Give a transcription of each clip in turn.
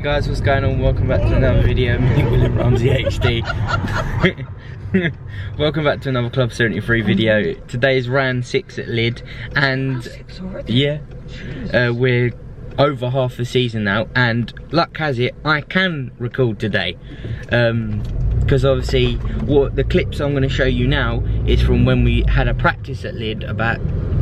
guys, what's going on? Welcome back to another video. Me, William Ramsey HD. Welcome back to another Club 73 video. Today is round 6 at LYDD, and yeah, we're over half the season now, and luck has it I can record today, because obviously what the clips I'm going to show you now is from when we had a practice at LYDD about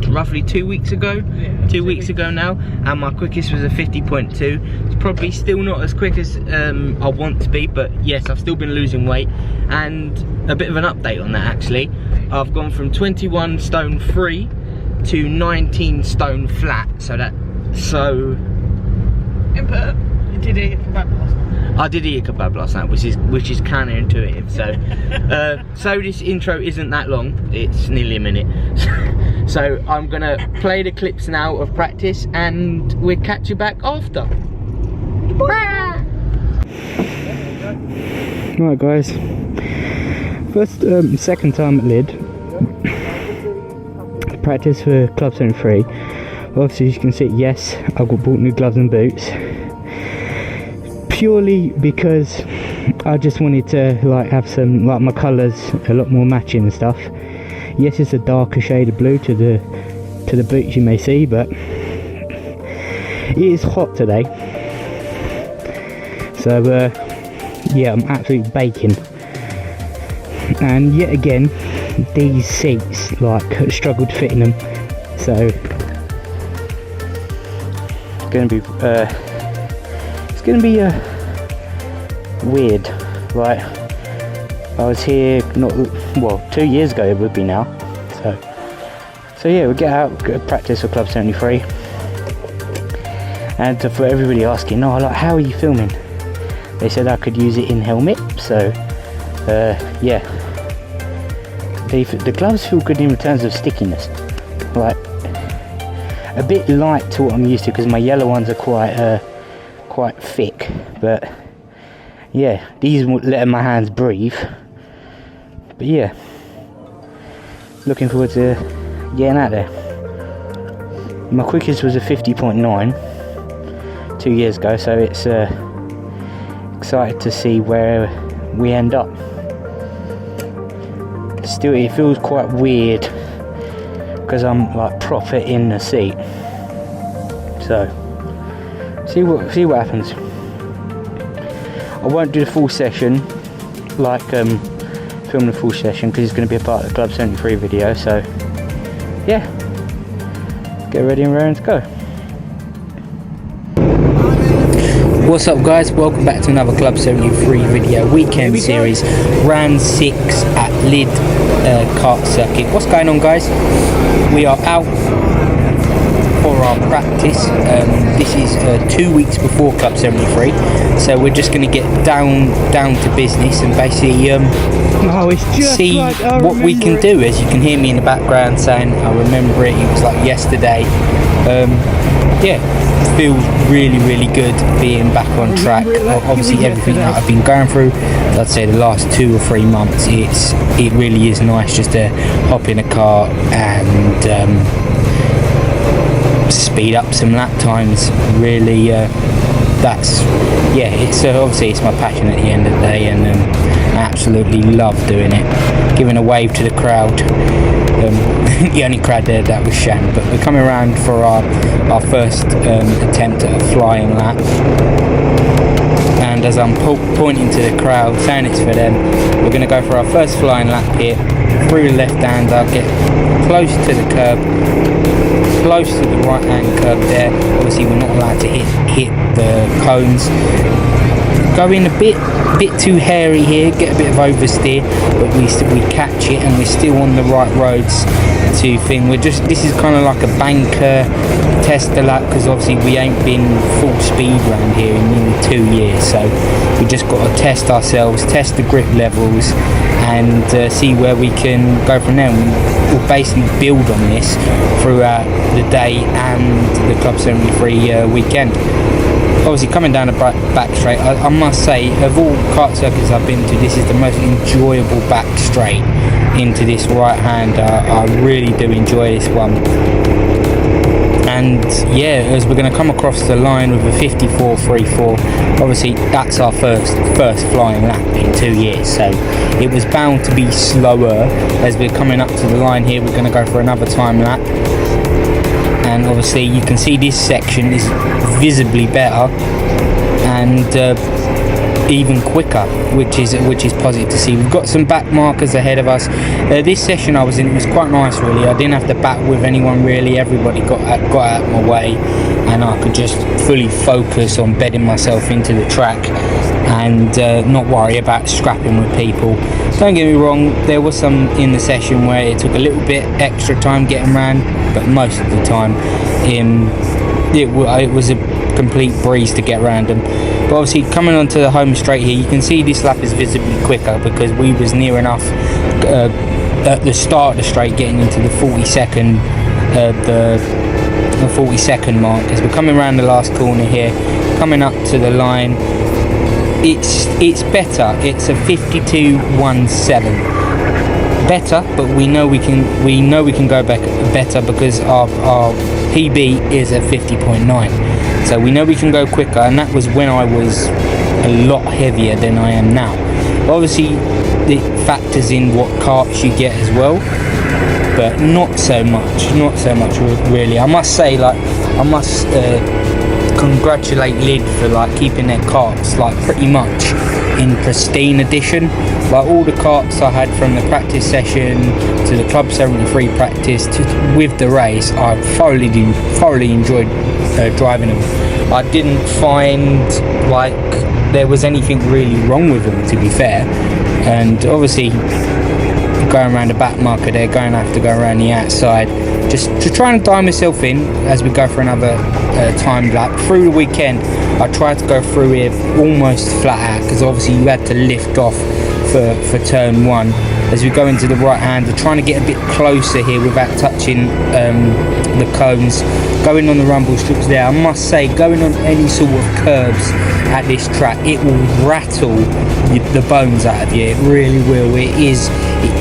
roughly 2 weeks ago. Yeah, 2 weeks ago now, and my quickest was a 50.2. It's probably still not as quick as I want to be, but yes, I've still been losing weight. And a bit of an update on that actually, I've gone from 21 stone 3 to 19 stone flat. Input. You did eat a kebab last night. I did eat a kebab last night, which is counterintuitive. So this intro isn't that long. It's nearly a minute. So I'm gonna play the clips now of practice, and we'll catch you back after. Right guys, second time at LYDD. Practice for Club 73. Obviously, as you can see, yes, I've bought new gloves and boots. Purely because I just wanted to have some, my colours a lot more matching and stuff. Yes, it's a darker shade of blue to the boots you may see, but it is hot today. So yeah, I'm absolutely baking. And yet again, these seats struggled fitting them. So it's gonna be weird. Right, I was here 2 years ago it would be now. So yeah, we'll get out, go practice for Club 73. And for everybody asking, how are you filming? They said I could use it in helmet. So yeah, the gloves feel good in terms of stickiness. A bit light to what I'm used to, because my yellow ones are quite thick. But yeah, these won't let my hands breathe. But yeah, looking forward to getting out there. My quickest was a 50.9 2 years ago, so it's excited to see where we end up. Still, it feels quite weird because I'm proper in the seat. So see what happens. I won't do the full session, film the full session, because it's going to be a part of the Club 73 video. So yeah, get ready and raring to go. What's up guys, welcome back to another Club 73 video, weekend series, round 6 at LYDD kart circuit. What's going on guys? We are out for our practice. This is 2 weeks before Club 73, so we're just going to get down to business and basically see what we can do. As you can hear me in the background saying I remember it, was like yesterday. Yeah, feels really good being back on track. Obviously everything that I've been going through, I'd say the last 2 or 3 months, it really is nice just to hop in a car and speed up some lap times. Really, it's obviously it's my passion at the end of the day, and I absolutely love doing it. Giving a wave to the crowd. The only crowd there that was Shan, but we're coming around for our first attempt at a flying lap. And as I'm pointing to the crowd, saying it's for them, we're going to go for our first flying lap here. Through the left hand, I'll get close to the curb, close to the right hand curb there. Obviously we're not allowed to hit the cones. Going a bit too hairy here, get a bit of oversteer, but we catch it, and we're still on the right roads to thing. This is kind of like a banker tester lap, because obviously we ain't been full speed around here in nearly 2 years, so we just got to test ourselves, test the grip levels, and see where we can go from there. We'll basically build on this throughout the day and the Club 73 weekend. Obviously coming down the back straight, I must say, of all kart circuits I've been to, this is the most enjoyable back straight into this right hand. I really do enjoy this one. And yeah, as we're going to come across the line with a 54.34. Obviously that's our first flying lap in 2 years, so it was bound to be slower. As we're coming up to the line here, we're going to go for another time lap, and obviously you can see this section is visibly better and even quicker, which is positive to see. We've got some back markers ahead of us. This session I was in, it was quite nice really. I didn't have to back with anyone really. Everybody got out of my way, and I could just fully focus on bedding myself into the track and not worry about scrapping with people. Don't get me wrong, there was some in the session where it took a little bit extra time getting around, but most of the time it was a complete breeze to get around them. But obviously coming onto the home straight here, you can see this lap is visibly quicker because we was near enough at the start of the straight, getting into the 42nd mark. As we're coming around the last corner here, coming up to the line, it's better. It's a 52.17. Better, but we know we can go back better because our PB is a 50.9. So we know we can go quicker, and that was when I was a lot heavier than I am now. Obviously it factors in what carts you get as well, but not so much really. I must say, like, I must congratulate LYDD for like keeping their carts like pretty much in pristine edition. Like all the carts I had from the practice session to the Club 73 practice with the race, I thoroughly enjoyed driving them. I didn't find like there was anything really wrong with them, to be fair. And obviously going around the back marker there, going to have to go around the outside just to try and dial myself in as we go for another time lap. Through the weekend I tried to go through here almost flat out because obviously you had to lift off for turn 1. As we go into the right hand, we're trying to get a bit closer here without touching the cones. Going on the rumble strips there, I must say, going on any sort of curbs at this track, it will rattle the bones out of you. It really will. It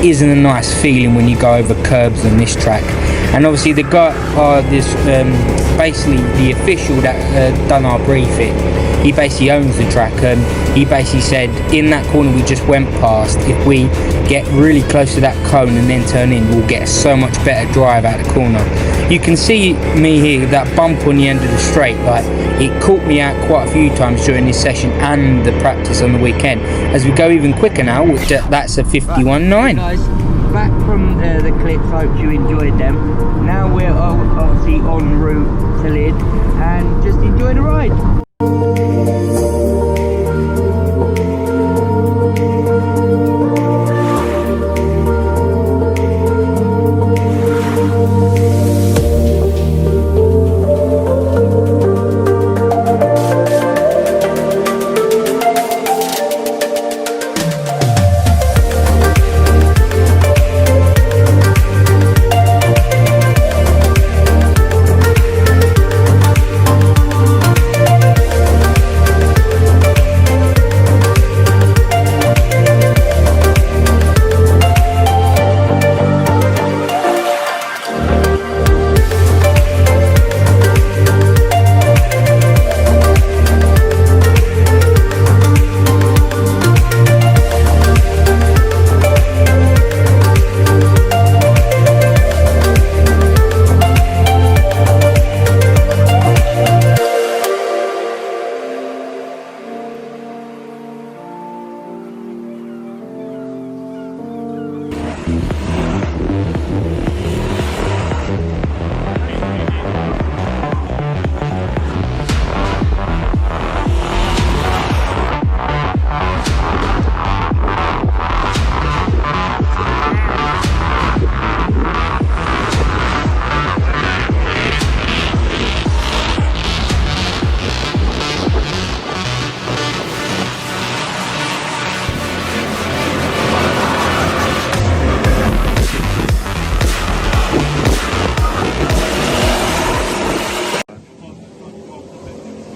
isn't a nice feeling when you go over curbs on this track. And obviously the guy, basically the official that done our briefing, he basically owns the track, and he basically said in that corner we just went past, if we get really close to that cone and then turn in, we'll get a so much better drive out the corner. You can see me here, that bump on the end of the straight, like it caught me out quite a few times during this session and the practice on the weekend. As we go even quicker now, which that's a 51.9. Guys, back from the clips, hope you enjoyed them. Now we're obviously en route to LYDD, and just enjoy the ride.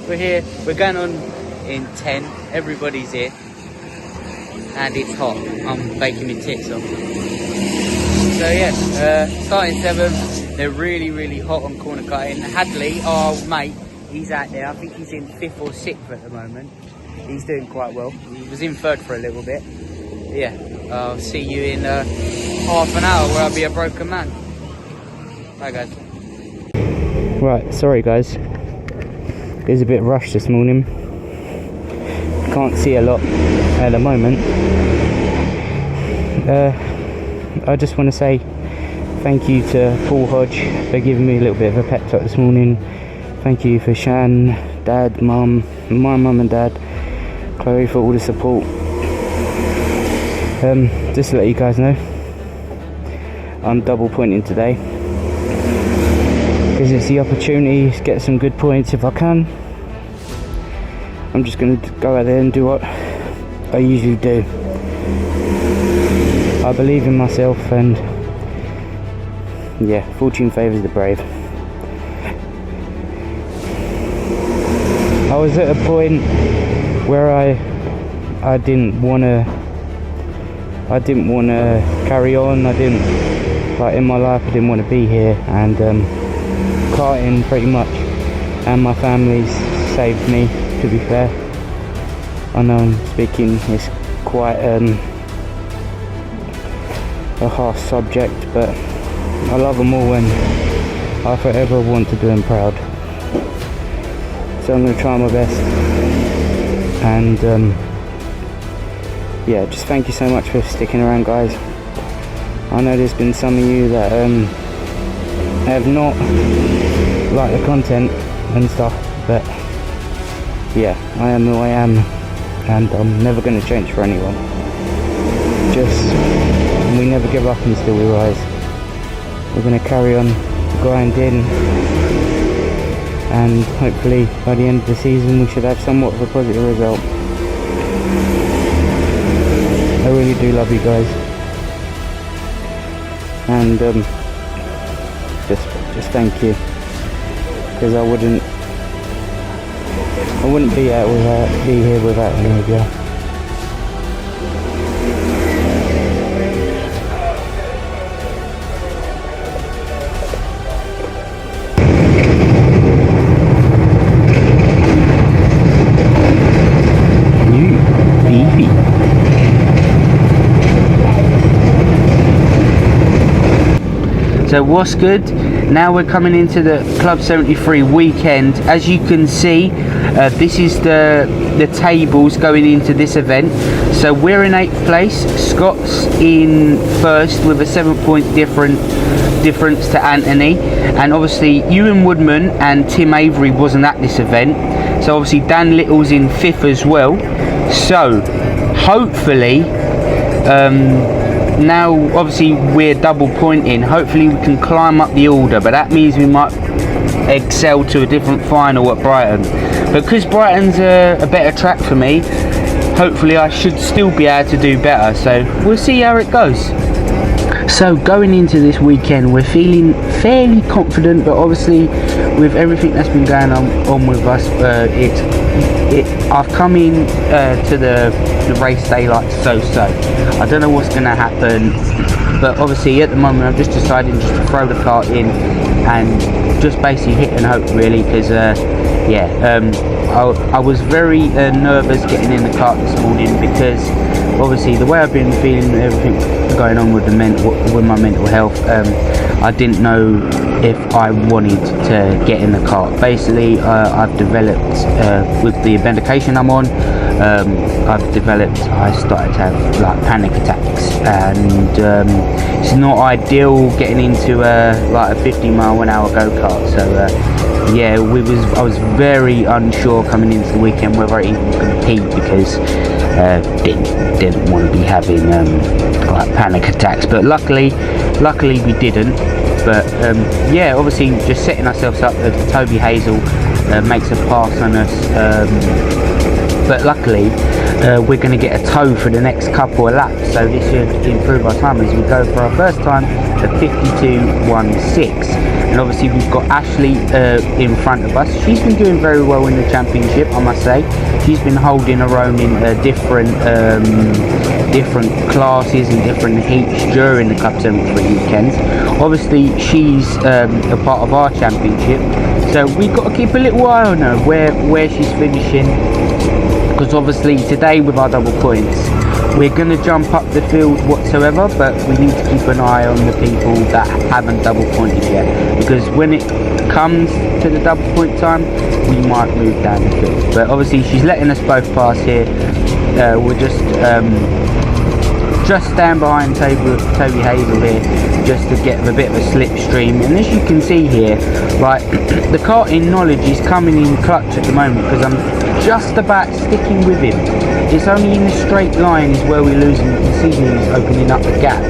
We're here, we're going on in 10, everybody's here, and it's hot. I'm baking my tits off. So yeah, starting 7th. They're really hot on corner cutting. Hadley, our mate, he's out there. I think he's in 5th or 6th at the moment. He's doing quite well. He was in 3rd for a little bit. But yeah, I'll see you in half an hour where I'll be a broken man. Bye guys. Right, sorry guys. It was a bit rushed this morning. Can't see a lot at the moment. I just want to say thank you to Paul Hodge for giving me a little bit of a pep talk this morning. Thank you for Shan, Dad, Mum, my Mum and Dad, Chloe for all the support. Just to let you guys know, I'm double pointing today because it's the opportunity to get some good points if I can. I'm just going to go out there and do what I usually do. I believe in myself, and yeah, fortune favours the brave. I was at a point where I didn't want to carry on. I didn't, like, in my life I didn't want to be here, and karting pretty much and my family's saved me, to be fair. I know I'm speaking, it's quite a harsh subject, but I love them all and I forever want to do them proud. So I'm going to try my best, and yeah, just thank you so much for sticking around guys. I know there's been some of you that have not liked the content and stuff, but yeah, I am who I am, and I'm never going to change for anyone. We never give up until we rise. We're going to carry on grinding, and hopefully by the end of the season we should have somewhat of a positive result. I really do love you guys, and just thank you, because I wouldn't be here without any of you. So what's good? Now we're coming into the Club 73 weekend. As you can see, this is the tables going into this event. So we're in 8th place. Scott's in 1st with a 7-point difference to Anthony, and obviously Ewan Woodman and Tim Avery wasn't at this event. So obviously Dan Little's in 5th as well. So hopefully, now obviously we're double pointing, hopefully we can climb up the order, but that means we might excel to a different final at Brighton. But because Brighton's a better track for me, hopefully I should still be able to do better, so we'll see how it goes. So going into this weekend we're feeling fairly confident, but obviously with everything that's been going on with us, I've come in to the race day like so. I don't know what's going to happen, but obviously at the moment I'm just deciding just to throw the kart in and just basically hit and hope, really, because I was very nervous getting in the kart this morning, because obviously the way I've been feeling, everything going on with my mental health, I didn't know if I wanted to get in the kart. Basically, I've developed with the medication I'm on, I started to have like panic attacks, and it's not ideal getting into like a 50-mile-an-hour go-kart. So yeah, I was very unsure coming into the weekend whether I even compete, because didn't want to be having like panic attacks, but luckily we didn't. But yeah, obviously just setting ourselves up. Toby Hazel makes a pass on us, but luckily we're going to get a tow for the next couple of laps, so this should improve our time as we go for our first time at 52.16. And obviously we've got Ashley in front of us. She's been doing very well in the championship, I must say. She's been holding her own in different different classes and different heats during the Club 73 weekends. Obviously she's a part of our championship, so we've got to keep a little eye on her where she's finishing, because obviously today with our double points we're going to jump up the field whatsoever, but we need to keep an eye on the people that haven't double pointed yet, because when it comes to the double point time we might move down the field. But obviously she's letting us both pass here. We're just stand behind Toby Hazel here just to get a bit of a slipstream. And as you can see here, like, the karting knowledge is coming in clutch at the moment, because I'm just about sticking with him. It's only in the straight line is where we lose him. You can see he's opening up the gap,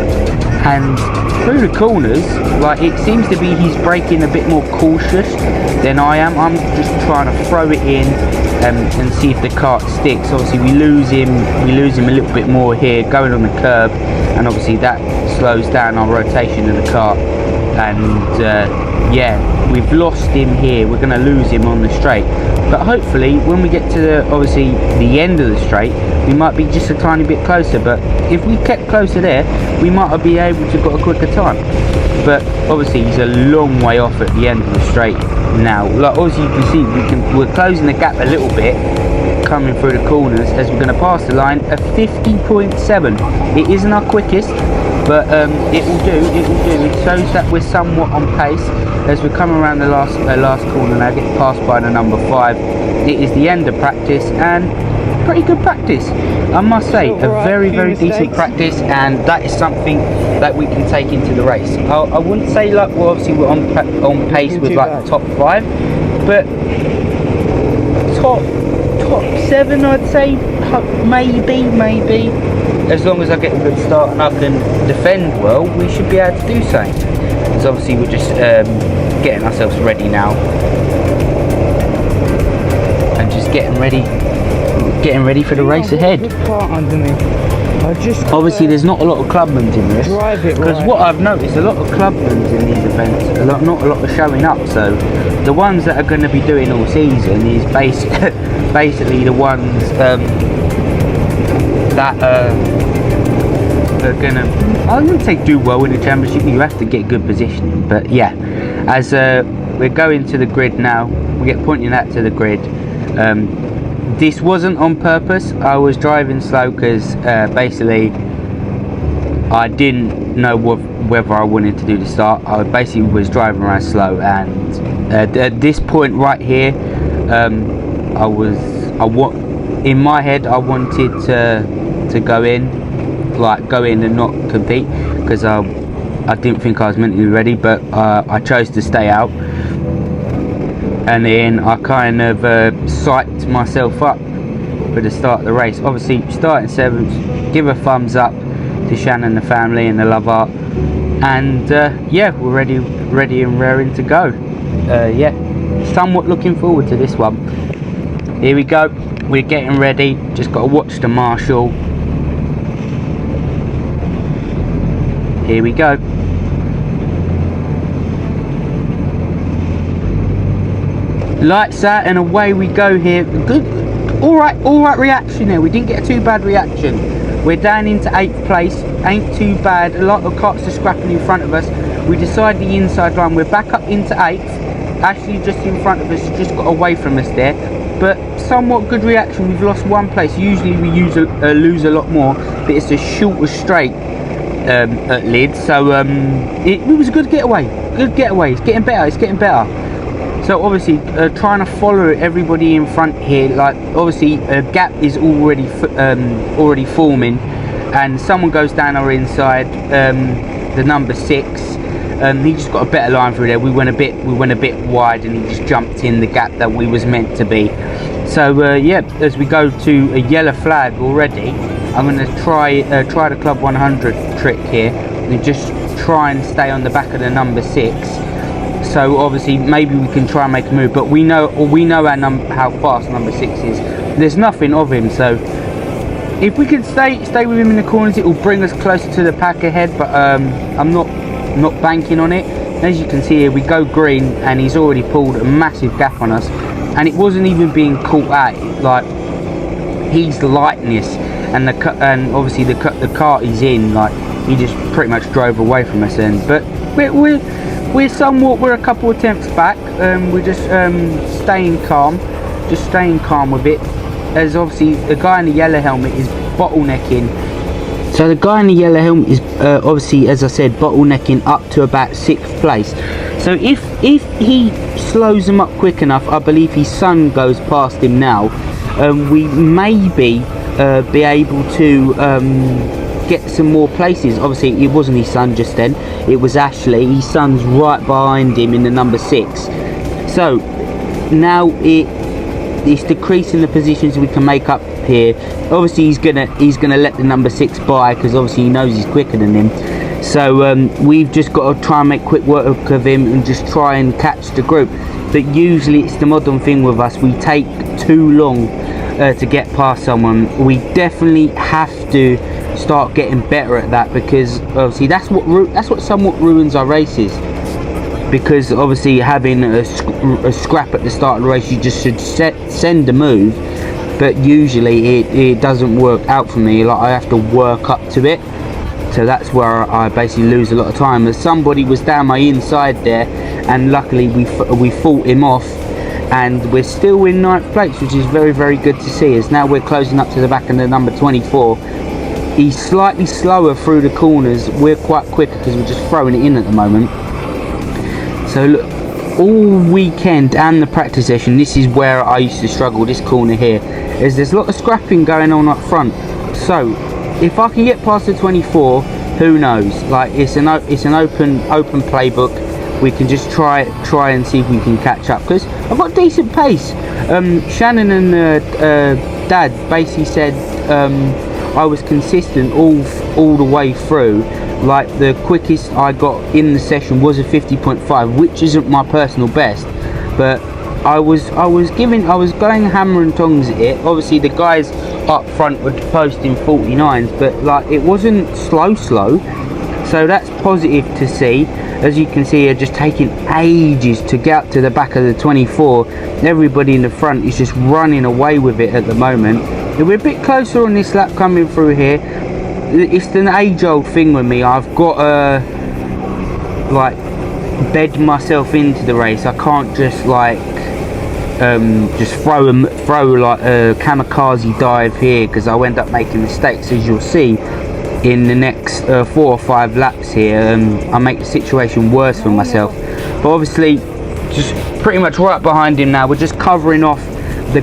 and through the corners, like, it seems to be he's braking a bit more cautious than I am. I'm just trying to throw it in and see if the kart sticks. Obviously we lose him a little bit more here going on the curb, and obviously that slows down our rotation of the kart. And yeah, we've lost him here. We're going to lose him on the straight, but hopefully when we get to obviously the end of the straight, we might be just a tiny bit closer. But if we kept closer there, we might be able to got a quicker time. But obviously he's a long way off at the end of the straight now. Like, obviously you can see we're closing the gap a little bit coming through the corners as we're going to pass the line at 50.7. It isn't our quickest, but it will do. It shows that we're somewhat on pace as we come around the last corner now, get passed by the number 5. It is the end of practice, and pretty good practice, I must say. A very decent practice, and that is something that we can take into the race. I wouldn't say, like, well, obviously we're on pace with like the top 5, but top 7 I'd say, maybe. As long as I get a good start and I can defend well, we should be able to do so. Because obviously we're just getting ourselves ready now, and just getting ready for the race ahead. Obviously there's not a lot of clubmen in this, because what I've noticed, a lot of clubmen in these events, not a lot are showing up. So the ones that are going to be doing all season is basically the ones that are gonna, I wouldn't say do well in the championship. You have to get good positioning, but yeah, as we're going to the grid now, we get pointing that to the grid. This wasn't on purpose. I was driving slow because basically I didn't know whether I wanted to do the start. I basically was driving around slow, and at this point right here, in my head I wanted to go in and not compete, because I didn't think I was mentally ready, but I chose to stay out. And then I kind of psyched myself up for the start of the race. Obviously starting 7th, give a thumbs up to Shannon and the family and the love art, and yeah, we're ready and raring to go. Yeah, somewhat looking forward to this one. Here we go, we're getting ready, just got to watch the marshal. Here we go. Lights out and away we go here. Good, all right reaction there. We didn't get a too bad reaction. We're down into 8th place, ain't too bad. A lot of karts are scrapping in front of us. We decide the inside line, we're back up into 8th. Ashley just in front of us, just got away from us there, but somewhat good reaction. We've lost 1 place. Usually we lose a lot more, but it's a shorter straight at LYDD, so it was a good getaway. It's getting better. So obviously trying to follow everybody in front here. Like, obviously a gap is already forming, and someone goes down our inside, the number 6. He just got a better line through there. We went a bit wide, and he just jumped in the gap that we was meant to be. So yeah, as we go to a yellow flag already, I'm going to try the Club 100 trick here and just try and stay on the back of the number 6. So obviously maybe we can try and make a move, but we know how fast number 6 is. There's nothing of him, so if we can stay with him in the corners, it will bring us closer to the pack ahead. But I'm not banking on it. As you can see here, we go green, and he's already pulled a massive gap on us, and it wasn't even being caught out. Like, his lightness and obviously the cart he's in, like, he just pretty much drove away from us then. But we're a couple of attempts back. We're just staying calm with it, as obviously the guy in the yellow helmet is bottlenecking. So the guy in the yellow helmet is obviously, as I said, bottlenecking up to about 6th place. So if he slows him up quick enough, I believe his son goes past him now, we maybe be able to get some more places. Obviously it wasn't his son just then, it was Ashley. His son's right behind him in the number 6. So now it's decreasing the positions we can make up here. Obviously he's gonna let the number 6 by, because obviously he knows he's quicker than him. So we've just got to try and make quick work of him and just try and catch the group. But usually it's the modern thing with us, we take too long to get past someone. We definitely have to start getting better at that, because obviously that's what somewhat ruins our races. Because obviously having a scrap at the start of the race, you just should send a move, but usually it doesn't work out for me. Like, I have to work up to it, so that's where I basically lose a lot of time. As somebody was down my inside there, and luckily we fought him off, and we're still in 9th place, which is very, very good to see. As now we're closing up to the back of the number 24. He's slightly slower through the corners, we're quite quick because we're just throwing it in at the moment. So look, all weekend and the practice session, this is where I used to struggle, this corner here, is there's a lot of scrapping going on up front. So if I can get past the 24, who knows? Like, it's an open playbook. We can just try and see if we can catch up, because I've got decent pace. Shannon and Dad basically said I was consistent all the way through. Like, the quickest I got in the session was a 50.5, which isn't my personal best, but I was going hammer and tongs at it. Obviously the guys up front were posting 49s, but like, it wasn't slow, so that's positive to see. As you can see, are just taking ages to get up to the back of the 24. Everybody in the front is just running away with it at the moment. We're a bit closer on this lap coming through here. It's an age-old thing with me. I've got to like bed myself into the race. I can't just like just throw like a kamikaze dive here, because I'll end up making mistakes, as you'll see in the next 4 or 5 laps here. I make the situation worse for myself. But obviously, just pretty much right behind him now. We're just covering off the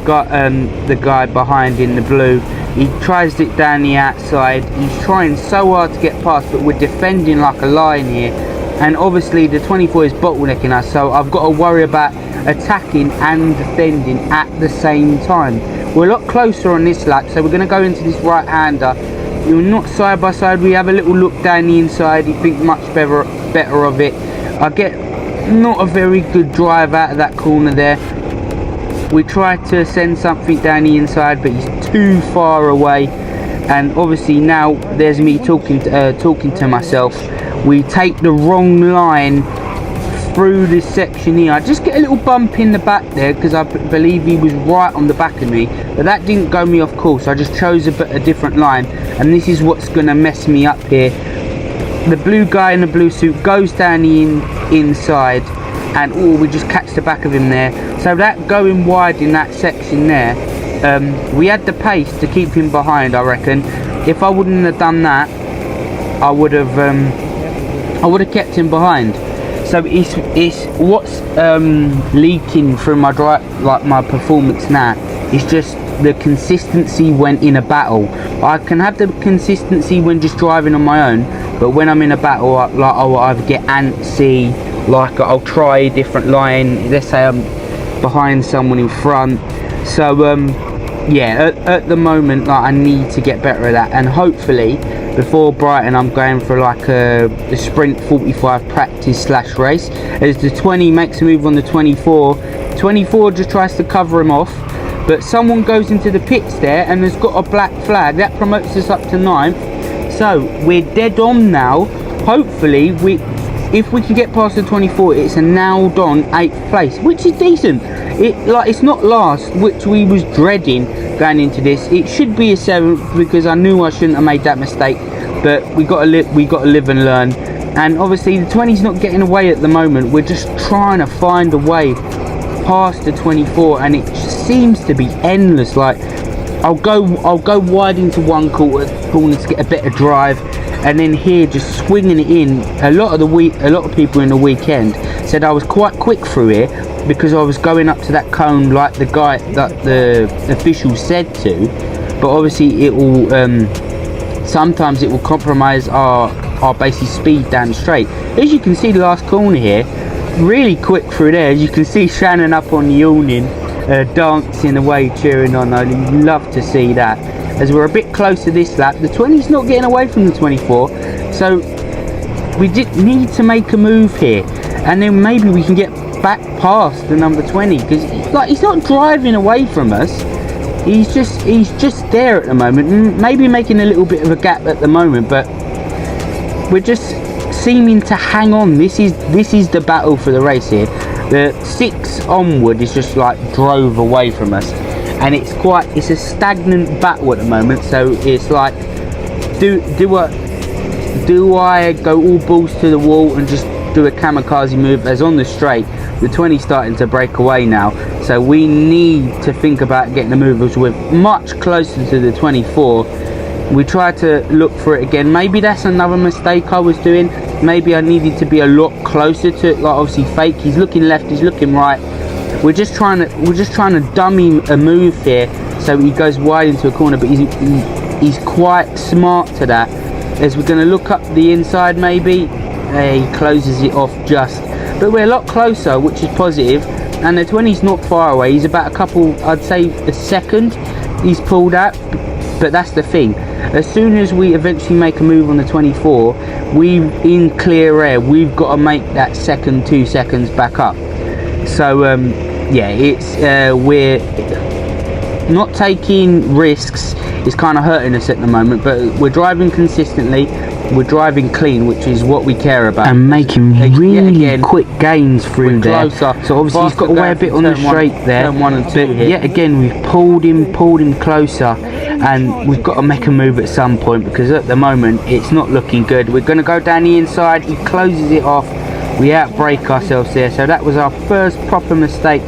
guy behind in the blue. He tries it down the outside. He's trying so hard to get past, but we're defending like a lion here. And obviously the 24 is bottlenecking us, so I've got to worry about attacking and defending at the same time. We're a lot closer on this lap, so we're going to go into this right-hander. You're not side by side. We have a little look down the inside. You think much better of it. I get not a very good drive out of that corner there. We try to send something down the inside, but he's too far away. And obviously now there's me talking to myself. We take the wrong line through this section here. I just get a little bump in the back there, because I believe he was right on the back of me, but that didn't go me off course. I just chose a different line, and this is what's going to mess me up here. The blue guy in the blue suit goes down the inside, and we just catch the back of him there. So that going wide in that section there, we had the pace to keep him behind, I reckon. If I wouldn't have done that, I would have kept him behind. So it's what's leaking through my my performance now is just the consistency when in a battle. I can have the consistency when just driving on my own, but when I'm in a battle, I'll either get antsy, like I'll try a different line. Let's say I'm behind someone in front. So yeah, at the moment, like, I need to get better at that, and hopefully before Brighton I'm going for like a sprint 45 practice / race, as the 20 makes a move on the 24 just tries to cover him off, but someone goes into the pits there and has got a black flag that promotes us up to 9th. So we're dead on now. Hopefully if we can get past the 24, it's a nailed on 8th place, which is decent. It's not last, which we was dreading going into this. It should be a 7th, because I knew I shouldn't have made that mistake, but we got to live and learn. And obviously the 20's not getting away at the moment. We're just trying to find a way past the 24, and it just seems to be endless. Like, I'll go wide into one corner to get a better drive, and then here just swinging it in. A lot of people in the weekend said I was quite quick through here because I was going up to that cone like the guy that the official said to. But obviously it will sometimes it will compromise our basic speed down straight. As you can see, the last corner here, really quick through there. As you can see Shannon up on the awning, dancing away, cheering on. I love to see that. As we're a bit close to this lap, the 20's not getting away from the 24, so we did need to make a move here, and then maybe we can get back past the number 20, because like, he's not driving away from us. He's just there at the moment, maybe making a little bit of a gap at the moment, but we're just seeming to hang on. This is the battle for the race here. The 6 onward is just like drove away from us, and it's a stagnant battle at the moment. So it's like, do I go all balls to the wall and just do a kamikaze move as on the straight? The 20's starting to break away now, so we need to think about getting the move as we're much closer to the 24. We try to look for it again. Maybe that's another mistake I was doing. Maybe I needed to be a lot closer to it. Like, obviously fake, he's looking left, he's looking right. We're just trying to dummy a move here so he goes wide into a corner, but he's quite smart to that. As we're going to look up the inside, maybe he closes it off just, but we're a lot closer, which is positive. And the 20's not far away. He's about a couple, I'd say a second he's pulled out, but that's the thing. As soon as we eventually make a move on the 24, we in clear air, we've got to make that 2 seconds back up. So yeah, it's we're not taking risks. It's kind of hurting us at the moment, but we're driving consistently, we're driving clean, which is what we care about, and making really quick gains through there. Closer. So obviously he's got away a bit on the straight there, turn 1 and 2 but here. Yet again we've pulled him closer, and we've got to make a move at some point, because at the moment it's not looking good. We're going to go down the inside, he closes it off, we outbrake ourselves there. So that was our first proper mistake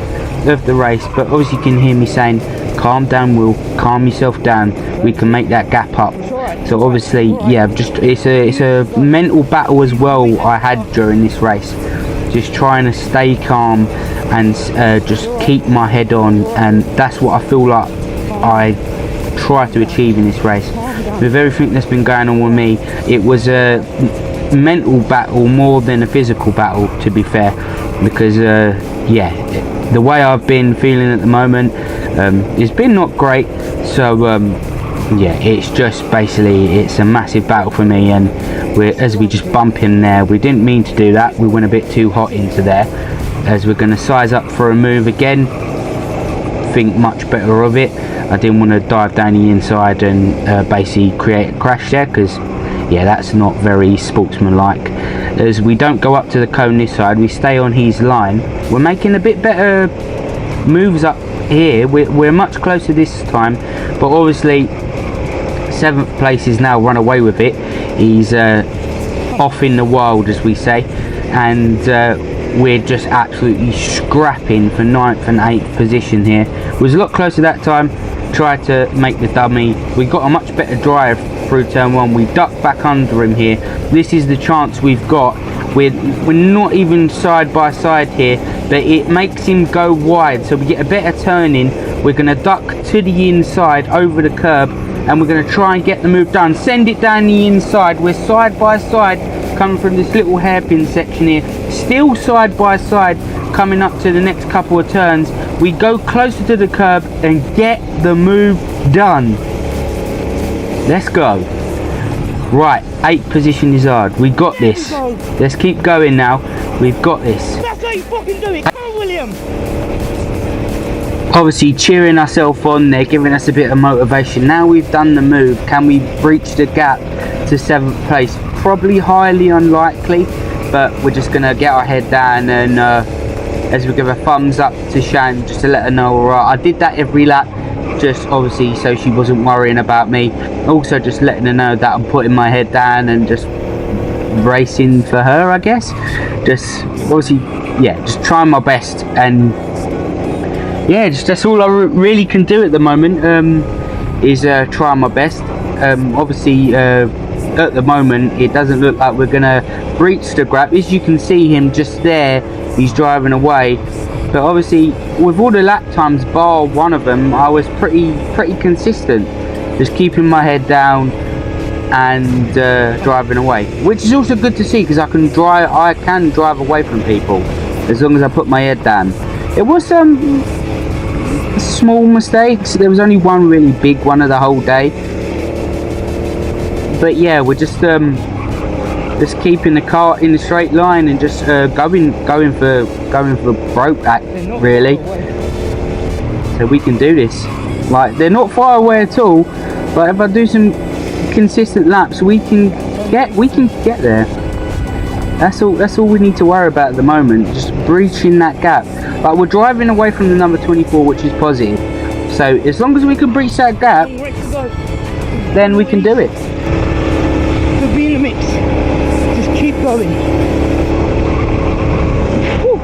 of the race. But obviously you can hear me saying, calm down Will, calm yourself down, we can make that gap up. So obviously, yeah, it's a mental battle as well I had during this race, just trying to stay calm and just keep my head on, and that's what I feel like I try to achieve in this race. With everything that's been going on with me, it was a mental battle more than a physical battle, to be fair, because yeah, the way I've been feeling at the moment, it's been not great. So yeah, it's just basically, it's a massive battle for me, and as we just bump in there, we didn't mean to do that, we went a bit too hot into there. As we're going to size up for a move again, think much better of it. I didn't want to dive down the inside and basically create a crash there, because yeah, that's not very sportsmanlike. As we don't go up to the cone this side, we stay on his line. We're making a bit better moves up here, we're much closer this time, but obviously 7th place is now run away with it. He's off in the wild, as we say, and we're just absolutely scrapping for 9th and 8th position here. Was a lot closer that time, tried to make the dummy. We got a much better drive through turn 1, we ducked back under him here. This is the chance we've got. We're not even side by side here, but it makes him go wide, so we get a better turning. We're going to duck to the inside over the curb, and we're going to try and get the move done, send it down the inside. We're side by side coming from this little hairpin section here, still side by side coming up to the next couple of turns. We go closer to the curb and get the move done. Let's go. Right, 8th position is hard. We got this. Let's keep going now. We've got this. That's how you fucking do it. Come on, William. Obviously cheering ourselves on there, giving us a bit of motivation. Now we've done the move, can we breach the gap to 7th place? Probably highly unlikely, but we're just gonna get our head down and as we give a thumbs up to Shan, just to let her know, alright, I did that every lap, just obviously so she wasn't worrying about me. Also just letting her know that I'm putting my head down and just racing for her, I guess. Just obviously, yeah, just trying my best, and yeah, just that's all I really can do at the moment, is try my best. Obviously at the moment it doesn't look like we're gonna breach the gap. As you can see him just there, he's driving away, but obviously with all the lap times bar one of them, I was pretty consistent, just keeping my head down and driving away, which is also good to see, because I can drive away from people as long as I put my head down. It was small mistakes, there was only one really big one of the whole day, but yeah, we're just keeping the car in the straight line and just going for broke act, really. So we can do this. Like, they're not far away at all, but if I do some consistent laps, we can get there. That's all we need to worry about at the moment, just breaching that gap. But we're driving away from the number 24, which is positive, so as long as we can breach that gap, then we can do it. To be in the mix, just keep going. Woo.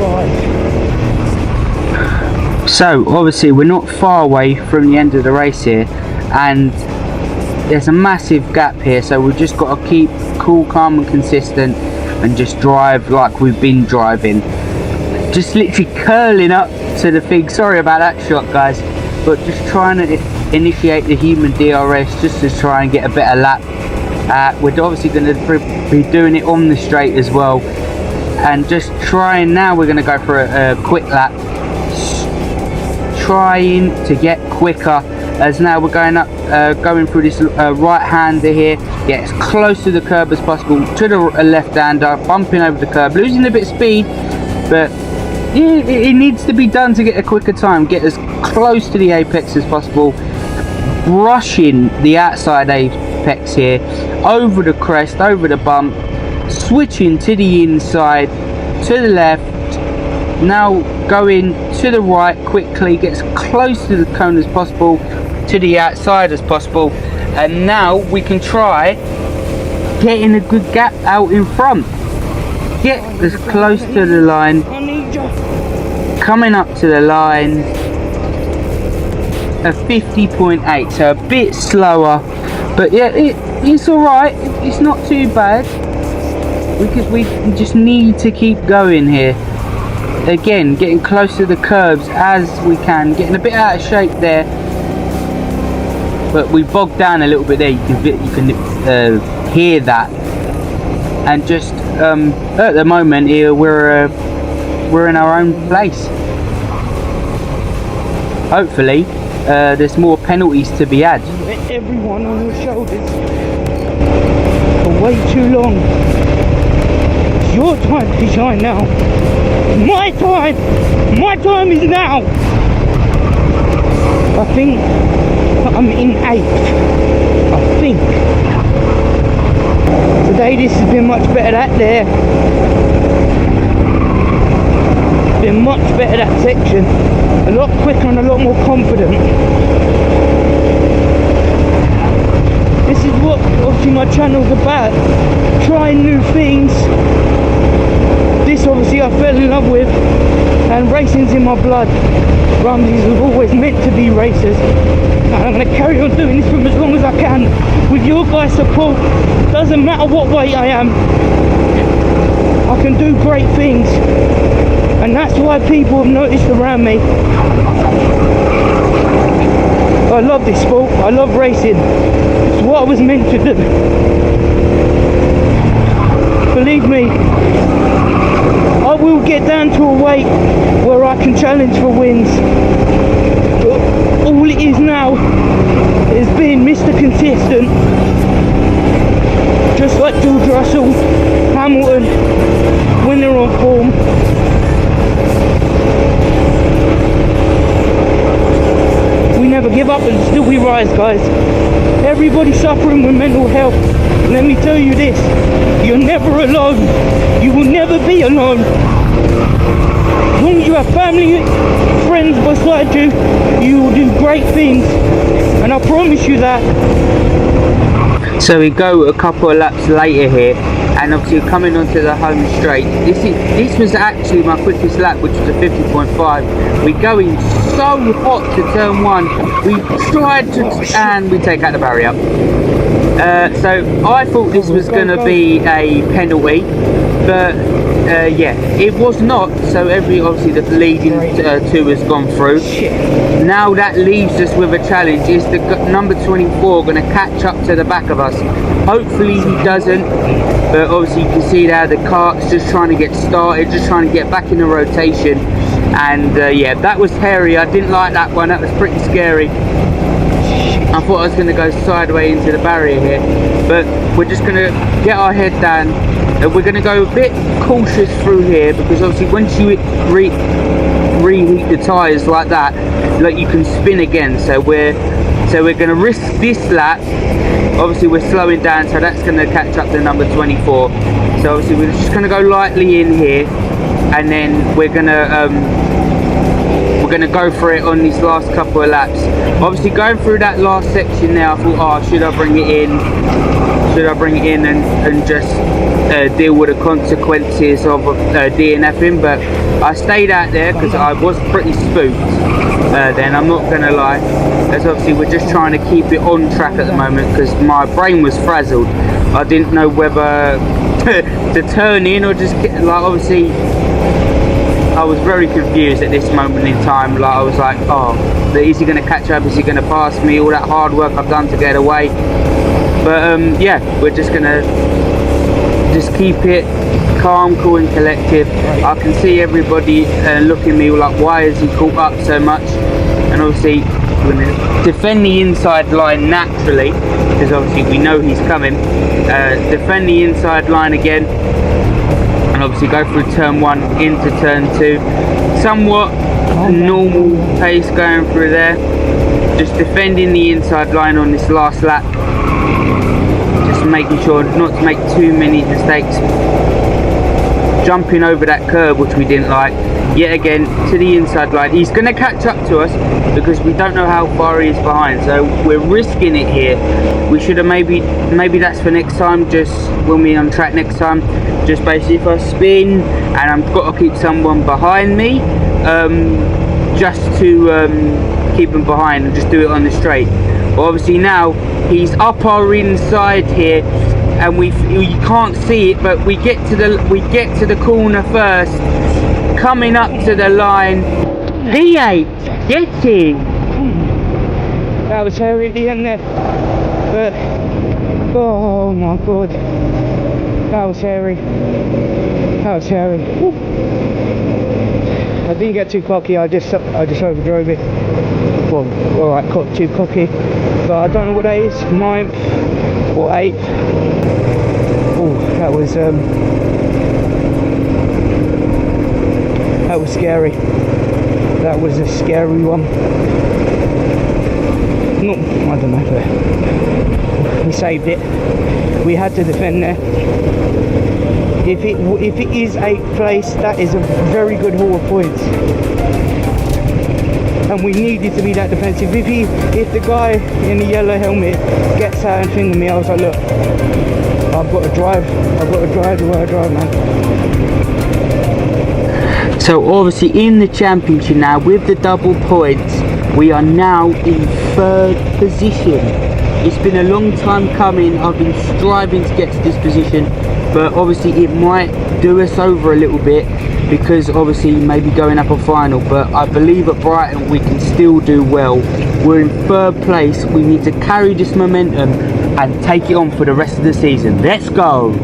Right. So obviously we're not far away from the end of the race here, and there's a massive gap here, so we've just got to keep cool, calm and consistent and just drive like we've been driving, just literally curling up to the thing. Sorry about that shot, guys, but just trying to initiate the human DRS just to try and get a better lap. We're obviously going to be doing it on the straight as well, and just trying, now we're going to go for a quick lap, trying to get quicker, as now we're going up, going through this right hander here, get as close to the curb as possible, to the left hander, bumping over the curb, losing a bit of speed, but yeah, it needs to be done to get a quicker time. Get as close to the apex as possible, brushing the outside apex here, over the crest, over the bump, switching to the inside, to the left, now going to the right quickly, get as close to the cone as possible, to the outside as possible, and now we can try getting a good gap out in front. Get as close to the line, coming up to the line, a 50.8, so a bit slower, but yeah, it's alright, it's not too bad, because we just need to keep going here. Again, getting close to the curbs as we can, getting a bit out of shape there, but we bogged down a little bit there, you can hear that, and just at the moment here we're in our own place. Hopefully there's more penalties to be had. Everyone on your shoulders for way too long. It's your time to shine now. My time is now. I think I'm in 8th. I think. Today this has been much better, that there. Been much better, that section. A lot quicker and a lot more confident. This is what obviously my channel's about. Trying new things. This obviously I fell in love with, and racing's in my blood. Rumsies have always meant to be racers, and I'm going to carry on doing this for as long as I can with your guys' support. Doesn't matter what weight I am, I can do great things, and that's why people have noticed around me. I love this sport, I love racing, it's what I was meant to do. Believe me, I will get down to a weight where I can challenge for wins, but all it is now is being Mr. Consistent, just like George Russell, Hamilton, when they're on form. We never give up and still we rise, guys. Everybody's suffering with mental health. Let me tell you this, you're never alone. You will never be alone. As long as you have family, friends beside you, you will do great things. And I promise you that. So we go a couple of laps later here, and obviously coming onto the home straight. This was actually my quickest lap, which was a 50.5. We're going so hot to turn 1. We tried to, and we take out the barrier. So I thought this was going to be a penalty, but yeah, it was not. So obviously the leading two has gone through. Now that leaves us with a challenge. Is the number 24 going to catch up to the back of us? Hopefully he doesn't, but obviously you can see there the kart's just trying to get started, just trying to get back in the rotation. And yeah, that was hairy. I didn't like that one. That was pretty scary. I thought I was going to go sideways into the barrier here, but we're just going to get our head down, and we're going to go a bit cautious through here, because obviously once you reheat the tyres like that, like, you can spin again. So we're going to risk this lap. Obviously we're slowing down, so that's going to catch up to number 24. So obviously we're just going to go lightly in here, and then we're going to go for it on these last couple of laps. Obviously going through that last section there, I thought, oh, should I bring it in? Should I bring it in and just deal with the consequences of DNFing? But I stayed out there because I was pretty spooked then, I'm not gonna lie. As obviously we're just trying to keep it on track at the moment, because my brain was frazzled. I didn't know whether to turn in or just get, like, obviously I was very confused at this moment in time. Like, I was like, oh, is he going to catch up? Is he going to pass me? All that hard work I've done to get away. But yeah, we're just going to just keep it calm, cool and collective. I can see everybody looking at me like, why is he caught up so much? And obviously we're going to defend the inside line naturally, because obviously we know he's coming. Defend the inside line again, and obviously go through turn 1 into turn 2. Somewhat normal pace going through there. Just defending the inside line on this last lap. Just making sure not to make too many mistakes. Jumping over that curb, which we didn't like. Yet again, to the inside line. He's going to catch up to us because we don't know how far he is behind. So we're risking it here. We should have maybe that's for next time, just when we're on track next time. Just basically if I spin and I've got to keep someone behind me, just to keep them behind and just do it on the straight. But obviously now he's up our inside here, and you can't see it, but we get to the corner first, coming up to the line. V8, get in. That was hairy at the end there, but oh my god, that was hairy. That was hairy. Woo. I didn't get too cocky. I just overdrove it. Well, alright, too cocky. But I don't know what that is. 9th or 8th. Oh, that was scary. That was a scary one. No, I don't know, but we saved it. We had to defend there. If it is 8th place, that is a very good haul of points. And we needed to be that defensive. If the guy in the yellow helmet gets out and thing with me, I was like, look, I've got to drive the way I drive, man. So obviously in the championship now, with the double points, we are now in 3rd position. It's been a long time coming. I've been striving to get to this position, but obviously it might do us over a little bit, because obviously maybe going up a final, but I believe at Brighton we can still do well. We're in 3rd place. We need to carry this momentum and take it on for the rest of the season. Let's go.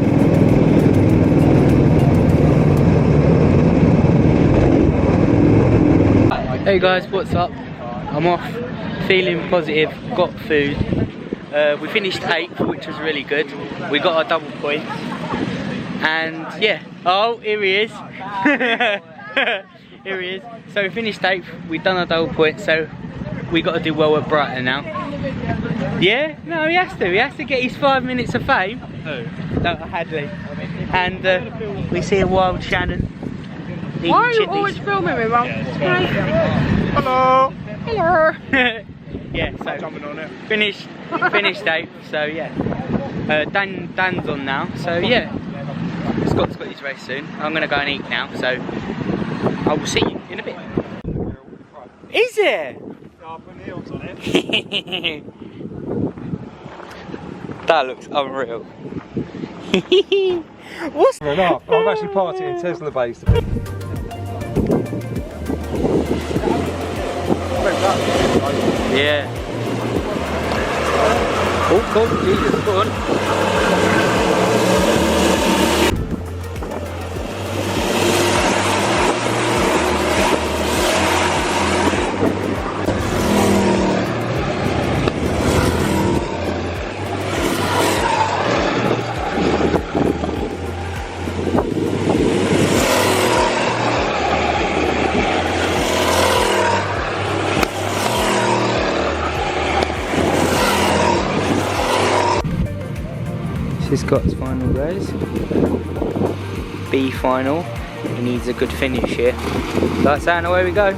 Hey guys, what's up? I'm off, feeling positive, got food. We finished 8th, which was really good. We got our double points. And yeah, oh, here he is. Here he is. So we finished 8th, we've done our double points, so we got to do well at Brighton now. Yeah? No, he has to. He has to get his 5 minutes of fame. Who? Hadley. And we see a wild Shannon. Why are you always filming me, Mum? Hello. Hello. Yeah, so Jumping on it. finished out. So yeah, Dan's on now. So yeah, Scott's got his race soon. I'm gonna go and eat now. So I will see you in a bit. Is there? Yeah, I put nails on it. That looks unreal. What's Fair enough. I've actually parked it in Tesla base. Yeah. Oh, cool. Jesus, go on. This is Scott's final race. B final. He needs a good finish here. Lights out and away we go.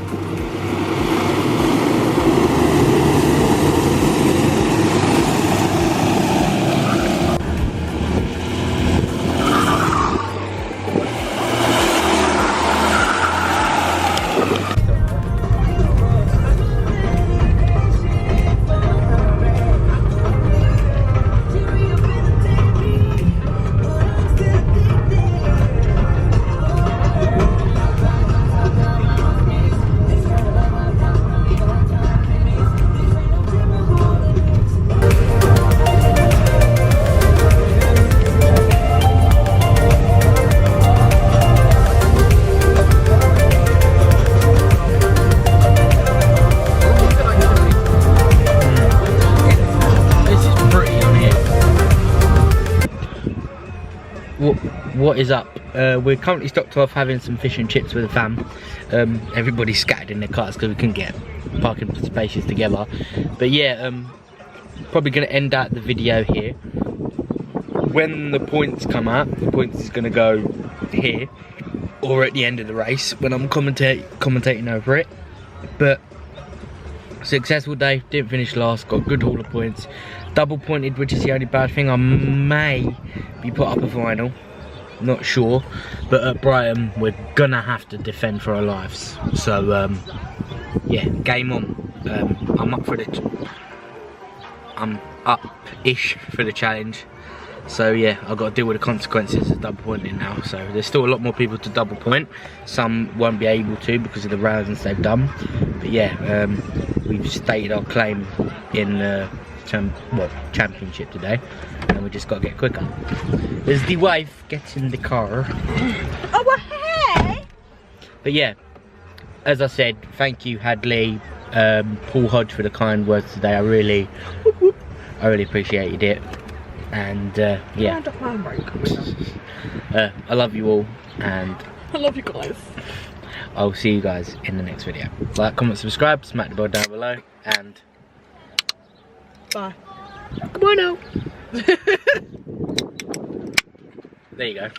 What is up? We're currently stopped off having some fish and chips with the fam. Everybody's scattered in their cars because we couldn't get parking spaces together. But yeah, probably going to end out the video here. When the points come out, the points is going to go here or at the end of the race when I'm commentating over it. But successful day, didn't finish last, got a good haul of points. Double pointed, which is the only bad thing. I may be put up a final, not sure, but at Brighton we're gonna have to defend for our lives. So yeah, game on. I'm up-ish for the challenge. So yeah, I've got to deal with the consequences of double pointing now. So there's still a lot more people to double point. Some won't be able to because of the rounds they've done. But yeah, we've stated our claim in the championship today, and we just got to get quicker. There's the wife getting the car. Oh, well, hey! But yeah, as I said, thank you Hadley, Paul Hodge for the kind words today. I really appreciated it. And yeah, I love you all, and I love you guys. I'll see you guys in the next video. Like, comment, subscribe, smack the bell down below, and bye. Goodbye now. there you go.